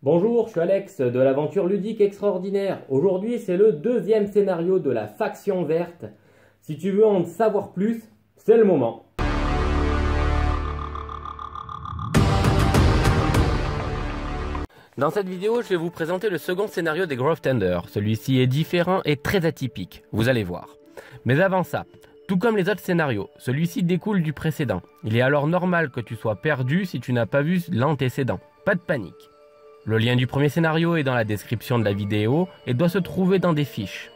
Bonjour, je suis Alex de l'aventure ludique extraordinaire. Aujourd'hui, c'est le deuxième scénario de la faction verte. Si tu veux en savoir plus, c'est le moment. Dans cette vidéo, je vais vous présenter le second scénario des Grove Tender. Celui-ci est différent et très atypique, vous allez voir. Mais avant ça, tout comme les autres scénarios, celui-ci découle du précédent. Il est alors normal que tu sois perdu si tu n'as pas vu l'antécédent. Pas de panique. Le lien du premier scénario est dans la description de la vidéo et doit se trouver dans des fiches.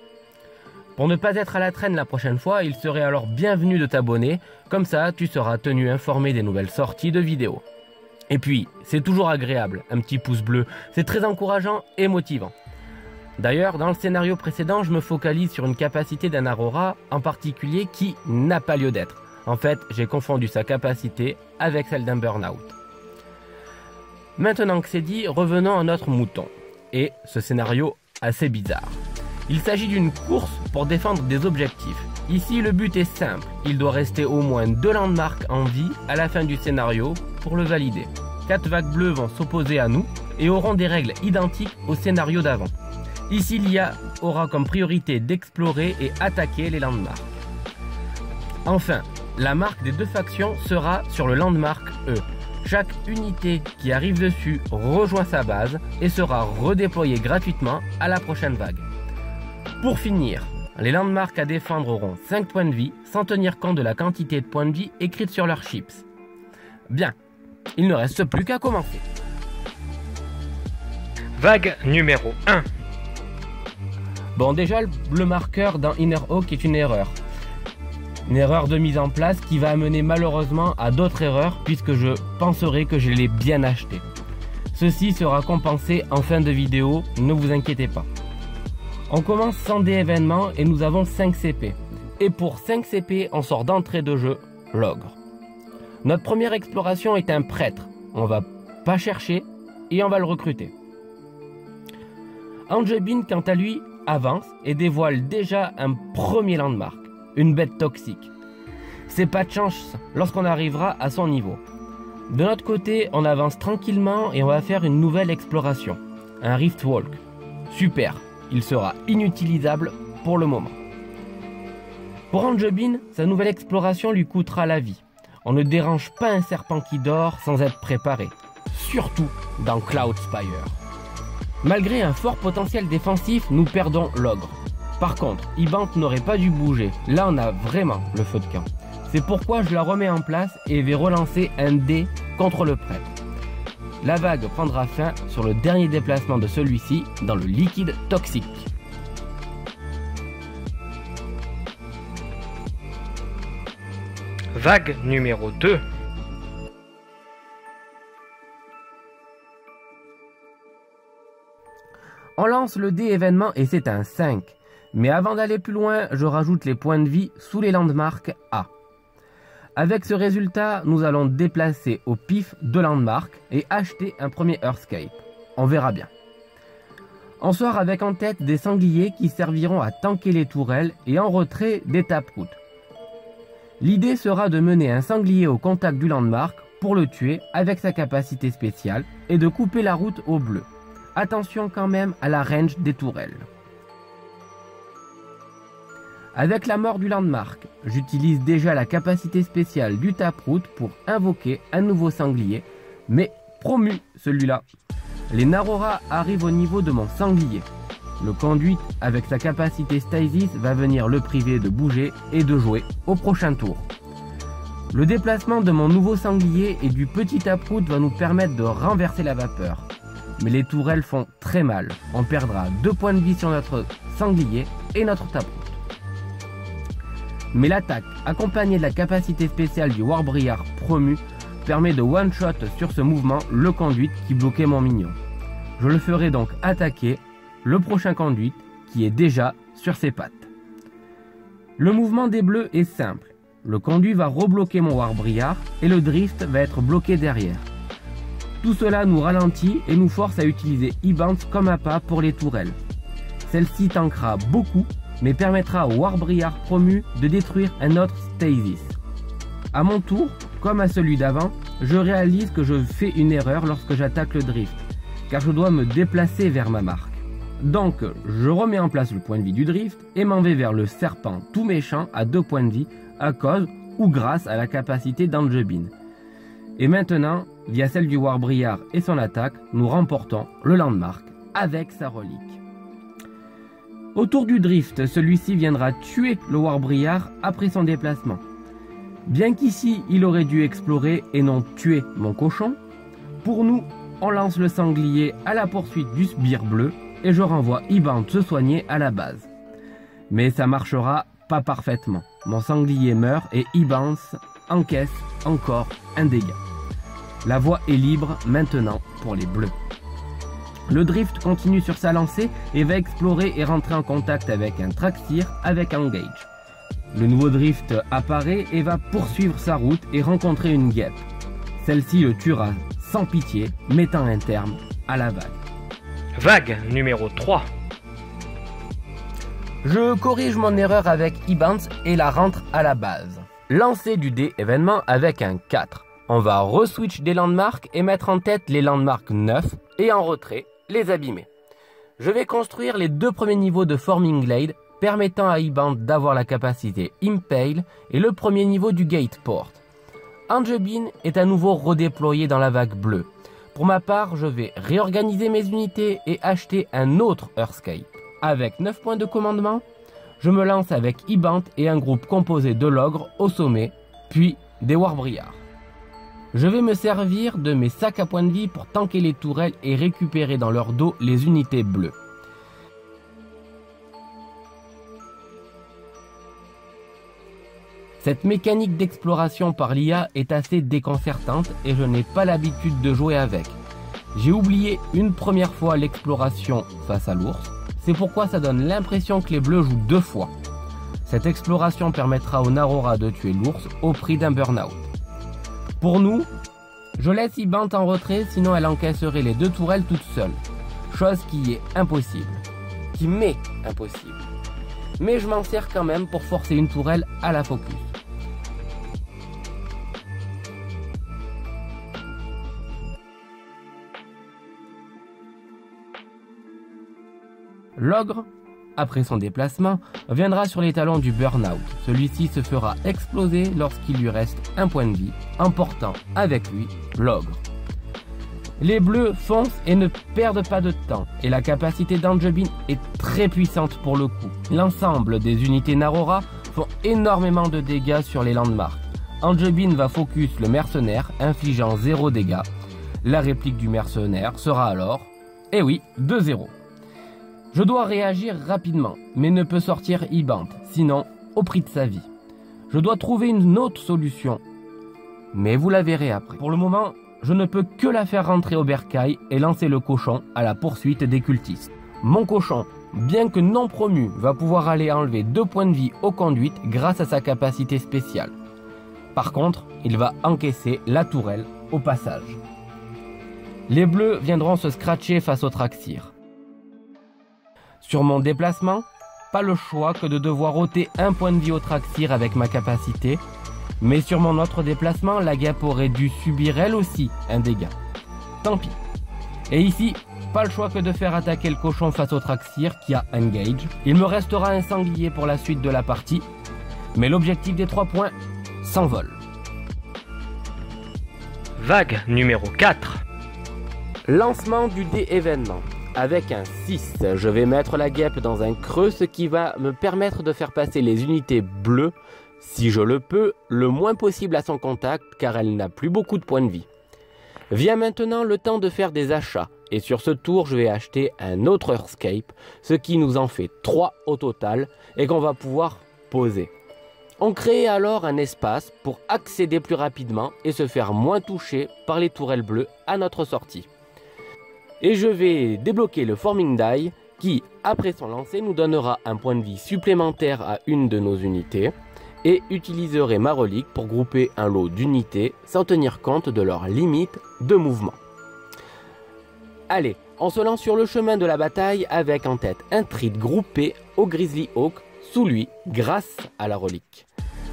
Pour ne pas être à la traîne la prochaine fois, il serait alors bienvenu de t'abonner, comme ça tu seras tenu informé des nouvelles sorties de vidéos. Et puis, c'est toujours agréable, un petit pouce bleu, c'est très encourageant et motivant. D'ailleurs, dans le scénario précédent, je me focalise sur une capacité d'un Aurora en particulier qui n'a pas lieu d'être. En fait, j'ai confondu sa capacité avec celle d'un Burnout. Maintenant que c'est dit, revenons à notre mouton, et ce scénario assez bizarre. Il s'agit d'une course pour défendre des objectifs. Ici, le but est simple, il doit rester au moins 2 landmarks en vie à la fin du scénario pour le valider. 4 vagues bleues vont s'opposer à nous et auront des règles identiques au scénario d'avant. Ici, l'IA aura comme priorité d'explorer et attaquer les landmarks. Enfin, la marque des deux factions sera sur le landmark E. Chaque unité qui arrive dessus rejoint sa base et sera redéployée gratuitement à la prochaine vague. Pour finir, les landmarks à défendre auront 5 points de vie sans tenir compte de la quantité de points de vie écrite sur leurs chips. Bien, il ne reste plus qu'à commencer. Vague numéro 1. Bon, déjà le marqueur dans Inner Hawk est une erreur. Une erreur de mise en place qui va amener malheureusement à d'autres erreurs puisque je penserai que je l'ai bien acheté. Ceci sera compensé en fin de vidéo, ne vous inquiétez pas. On commence sans dé événements et nous avons 5 CP. Et pour 5 CP, on sort d'entrée de jeu l'ogre. Notre première exploration est un prêtre. On va pas chercher et on va le recruter. Angebin, quant à lui, avance et dévoile déjà un premier landmark. Une bête toxique. C'est pas de chance lorsqu'on arrivera à son niveau. De notre côté, on avance tranquillement et on va faire une nouvelle exploration. Un Riftwalk. Super, il sera inutilisable pour le moment. Pour Angebin, sa nouvelle exploration lui coûtera la vie. On ne dérange pas un serpent qui dort sans être préparé. Surtout dans Cloudspire. Malgré un fort potentiel défensif, nous perdons l'ogre. Par contre, Ibant n'aurait pas dû bouger, là on a vraiment le feu de camp. C'est pourquoi je la remets en place et vais relancer un dé contre le prêtre. La vague prendra fin sur le dernier déplacement de celui-ci dans le liquide toxique. Vague numéro 2. On lance le dé événement et c'est un 5. Mais avant d'aller plus loin, je rajoute les points de vie sous les landmarks A. Avec ce résultat, nous allons déplacer au pif 2 landmarks et acheter un premier Earthscape. On verra bien. On sort avec en tête des sangliers qui serviront à tanker les tourelles et en retrait des taproot. L'idée sera de mener un sanglier au contact du landmark pour le tuer avec sa capacité spéciale et de couper la route au bleu. Attention quand même à la range des tourelles. Avec la mort du landmark, j'utilise déjà la capacité spéciale du taproot pour invoquer un nouveau sanglier, mais promu celui-là. Les Narora arrivent au niveau de mon sanglier. Le conduite avec sa capacité stasis va venir le priver de bouger et de jouer au prochain tour. Le déplacement de mon nouveau sanglier et du petit taproot va nous permettre de renverser la vapeur. Mais les tourelles font très mal, on perdra 2 points de vie sur notre sanglier et notre taproot. Mais l'attaque, accompagnée de la capacité spéciale du Warbriar promu, permet de one-shot sur ce mouvement le conduite qui bloquait mon mignon. Je le ferai donc attaquer le prochain conduite qui est déjà sur ses pattes. Le mouvement des bleus est simple. Le conduit va rebloquer mon Warbriar et le drift va être bloqué derrière. Tout cela nous ralentit et nous force à utiliser Ibant comme appât pour les tourelles. Celle-ci tankera beaucoup, mais permettra au Warbriar promu de détruire un autre Stasis. A mon tour, comme à celui d'avant, je réalise que je fais une erreur lorsque j'attaque le drift. car je dois me déplacer vers ma marque. Donc je remets en place le point de vie du drift et m'en vais vers le serpent tout méchant à 2 points de vie à cause ou grâce à la capacité d'Angevin. Et maintenant, via celle du Warbriar et son attaque, nous remportons le landmark avec sa relique. Au tour du drift, celui-ci viendra tuer le Warbriar après son déplacement. Bien qu'ici, il aurait dû explorer et non tuer mon cochon, pour nous, on lance le sanglier à la poursuite du sbire bleu et je renvoie Ibant se soigner à la base. Mais ça marchera pas parfaitement. Mon sanglier meurt et Ibant encaisse encore un dégât. La voie est libre maintenant pour les bleus. Le drift continue sur sa lancée et va explorer et rentrer en contact avec un Traxxir avec Engage. Le nouveau drift apparaît et va poursuivre sa route et rencontrer une guêpe. Celle-ci le tuera sans pitié, mettant un terme à la vague. Vague numéro 3. Je corrige mon erreur avec Ibant et la rentre à la base. Lancer du dé événement avec un 4. On va re-switch des landmarks et mettre en tête les landmarks 9 et en retrait les abîmer. Je vais construire les 2 premiers niveaux de Forming Glade permettant à Ibant d'avoir la capacité Impale et le premier niveau du Gateport. Angevin est à nouveau redéployé dans la vague bleue. Pour ma part, je vais réorganiser mes unités et acheter un autre Earthscape. Avec 9 points de commandement, je me lance avec Ibant et un groupe composé de l'ogre au sommet, puis des Warbriars. Je vais me servir de mes sacs à points de vie pour tanker les tourelles et récupérer dans leur dos les unités bleues. Cette mécanique d'exploration par l'IA est assez déconcertante et je n'ai pas l'habitude de jouer avec. J'ai oublié une première fois l'exploration face à l'ours, c'est pourquoi ça donne l'impression que les bleus jouent 2 fois. Cette exploration permettra au Narora de tuer l'ours au prix d'un burn-out. Pour nous, je laisse Ibant en retrait, sinon elle encaisserait les 2 tourelles toute seule. Chose qui est impossible. Qui m'est impossible. Mais je m'en sers quand même pour forcer une tourelle à la focus. L'ogre, après son déplacement, viendra sur les talons du burn-out. Celui-ci se fera exploser lorsqu'il lui reste un point de vie, emportant avec lui l'ogre. Les bleus foncent et ne perdent pas de temps, et la capacité d'Angevin est très puissante pour le coup. L'ensemble des unités Narora font énormément de dégâts sur les landmarks. Angevin va focus le mercenaire, infligeant 0 dégâts. La réplique du mercenaire sera alors, eh oui, 2-0. Je dois réagir rapidement, mais ne peux sortir Ibant, sinon au prix de sa vie. Je dois trouver une autre solution, mais vous la verrez après. Pour le moment, je ne peux que la faire rentrer au bercail et lancer le cochon à la poursuite des cultistes. Mon cochon, bien que non promu, va pouvoir aller enlever 2 points de vie aux conduites grâce à sa capacité spéciale. Par contre, il va encaisser la tourelle au passage. Les bleus viendront se scratcher face au Traxxir. Sur mon déplacement, pas le choix que de devoir ôter un point de vie au Traxxir avec ma capacité, mais sur mon autre déplacement, la guêpe aurait dû subir elle aussi un dégât. Tant pis. Et ici, pas le choix que de faire attaquer le cochon face au Traxxir qui a Engage. Il me restera un sanglier pour la suite de la partie, mais l'objectif des 3 points s'envole. Vague numéro 4. Lancement du dé événement. Avec un 6, je vais mettre la guêpe dans un creux, ce qui va me permettre de faire passer les unités bleues, si je le peux, le moins possible à son contact, car elle n'a plus beaucoup de points de vie. Vient maintenant le temps de faire des achats, et sur ce tour, je vais acheter un autre Earthscape, ce qui nous en fait 3 au total, et qu'on va pouvoir poser. On crée alors un espace pour accéder plus rapidement et se faire moins toucher par les tourelles bleues à notre sortie. Et je vais débloquer le Forming Die qui, après son lancer, nous donnera un point de vie supplémentaire à une de nos unités et utiliserai ma relique pour grouper un lot d'unités sans tenir compte de leurs limites de mouvement. Allez, on se lance sur le chemin de la bataille avec en tête un Trid groupé au Grizzly Hawk sous lui grâce à la relique.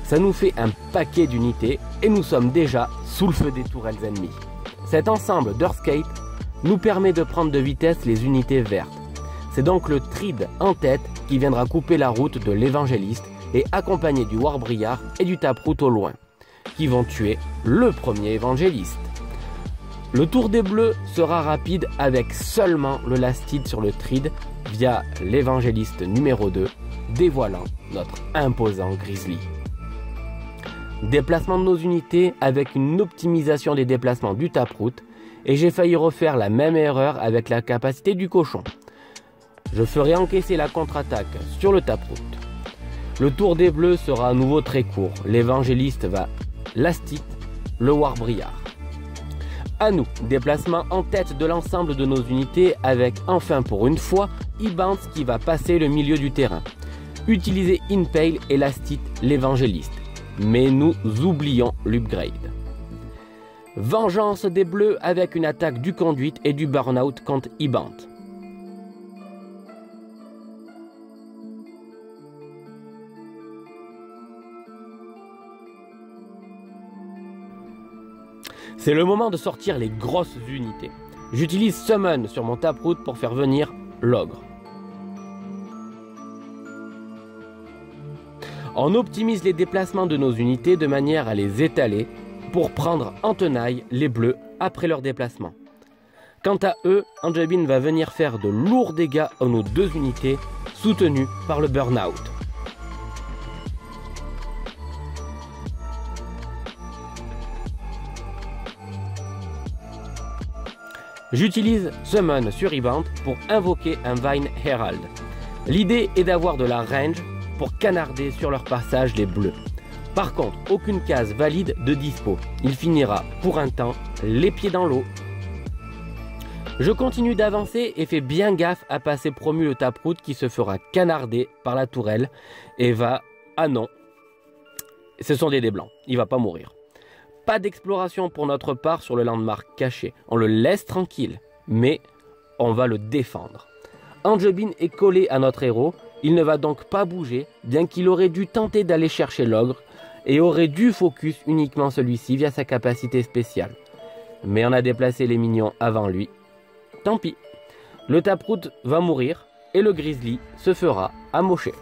Ça nous fait un paquet d'unités et nous sommes déjà sous le feu des tourelles ennemies. Cet ensemble d'Earthscape nous permet de prendre de vitesse les unités vertes. C'est donc le Trid en tête qui viendra couper la route de l'Évangéliste et accompagné du Warbriar et du Taproot au loin, qui vont tuer le premier Évangéliste. Le tour des Bleus sera rapide avec seulement le Lastid sur le Trid via l'Évangéliste numéro 2, dévoilant notre imposant Grizzly. Déplacement de nos unités avec une optimisation des déplacements du Taproot, et j'ai failli refaire la même erreur avec la capacité du cochon. Je ferai encaisser la contre-attaque sur le Taproot. Le tour des Bleus sera à nouveau très court. L'Évangéliste va Lastid, le Warbriar. À nous, déplacement en tête de l'ensemble de nos unités avec enfin pour une fois Ibance qui va passer le milieu du terrain. Utilisez Impale et Lastid l'Évangéliste. Mais nous oublions l'upgrade. Vengeance des Bleus avec une attaque du conduite et du burn-out contre Ibant. C'est le moment de sortir les grosses unités. J'utilise Summon sur mon Taproot pour faire venir l'ogre. On optimise les déplacements de nos unités de manière à les étaler pour prendre en tenaille les bleus après leur déplacement. Quant à eux, Anjabin va venir faire de lourds dégâts à nos deux unités soutenues par le burn-out. J'utilise Summon sur Ibant pour invoquer un Vine Herald. L'idée est d'avoir de la range pour canarder sur leur passage les bleus. Par contre, aucune case valide de dispo. Il finira pour un temps les pieds dans l'eau. Je continue d'avancer et fais bien gaffe à passer promu le Taproot qui se fera canarder par la tourelle et va... Ah non, ce sont des dés blancs, il va pas mourir. Pas d'exploration pour notre part sur le landmark caché. On le laisse tranquille, mais on va le défendre. Anjabin est collé à notre héros. Il ne va donc pas bouger, bien qu'il aurait dû tenter d'aller chercher l'ogre et aurait dû focus uniquement celui-ci via sa capacité spéciale. Mais on a déplacé les minions avant lui. Tant pis. Le Taproot va mourir et le Grizzly se fera amocher.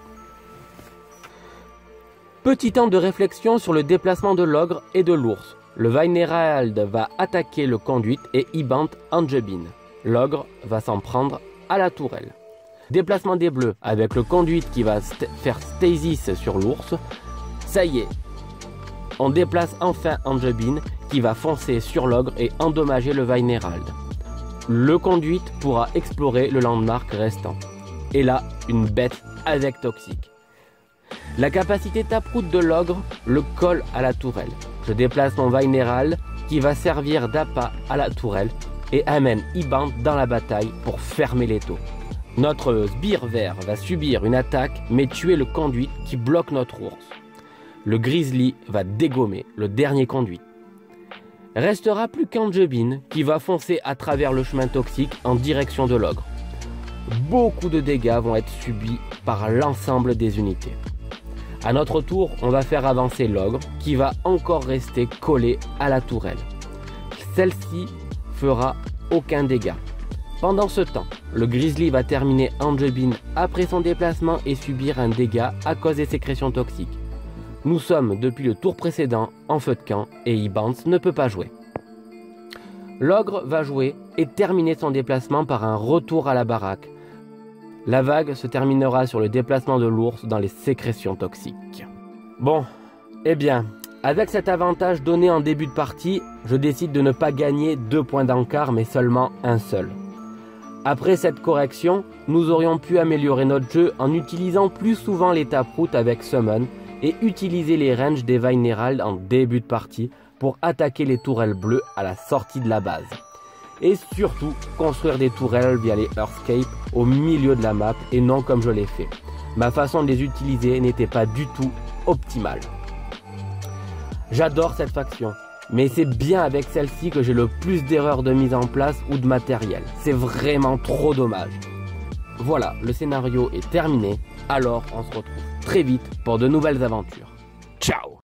Petit temps de réflexion sur le déplacement de l'ogre et de l'ours. Le Vine Herald va attaquer le conduite et Ibant Anjabin. L'ogre va s'en prendre à la tourelle. Déplacement des bleus avec le conduite qui va faire stasis sur l'ours. Ça y est, on déplace enfin Anjabin qui va foncer sur l'ogre et endommager le Vine Herald. Le conduite pourra explorer le landmark restant. Et là, une bête avec toxique. La capacité Taproot de l'ogre le colle à la tourelle. Je déplace mon Vine Herald qui va servir d'appât à la tourelle et amène Ibant dans la bataille pour fermer l'étau. Notre sbire vert va subir une attaque mais tuer le conduite qui bloque notre ours. Le Grizzly va dégommer le dernier conduit. Restera plus qu'Anjabin qui va foncer à travers le chemin toxique en direction de l'ogre. Beaucoup de dégâts vont être subis par l'ensemble des unités. À notre tour, on va faire avancer l'ogre qui va encore rester collé à la tourelle. Celle-ci fera aucun dégât. Pendant ce temps, le Grizzly va terminer Anjabin après son déplacement et subir un dégât à cause des sécrétions toxiques. Nous sommes depuis le tour précédent en feu de camp et Ibance ne peut pas jouer. L'ogre va jouer et terminer son déplacement par un retour à la baraque. La vague se terminera sur le déplacement de l'ours dans les sécrétions toxiques. Bon, eh bien, avec cet avantage donné en début de partie, je décide de ne pas gagner 2 points d'encart mais seulement un seul. Après cette correction, nous aurions pu améliorer notre jeu en utilisant plus souvent les Taproot avec Summon et utiliser les ranges des Vine Herald en début de partie pour attaquer les tourelles bleues à la sortie de la base. Et surtout, construire des tourelles via les Earthscape au milieu de la map et non comme je l'ai fait. Ma façon de les utiliser n'était pas du tout optimale. J'adore cette faction, mais c'est bien avec celle-ci que j'ai le plus d'erreurs de mise en place ou de matériel. C'est vraiment trop dommage. Voilà, le scénario est terminé, alors on se retrouve très vite pour de nouvelles aventures. Ciao!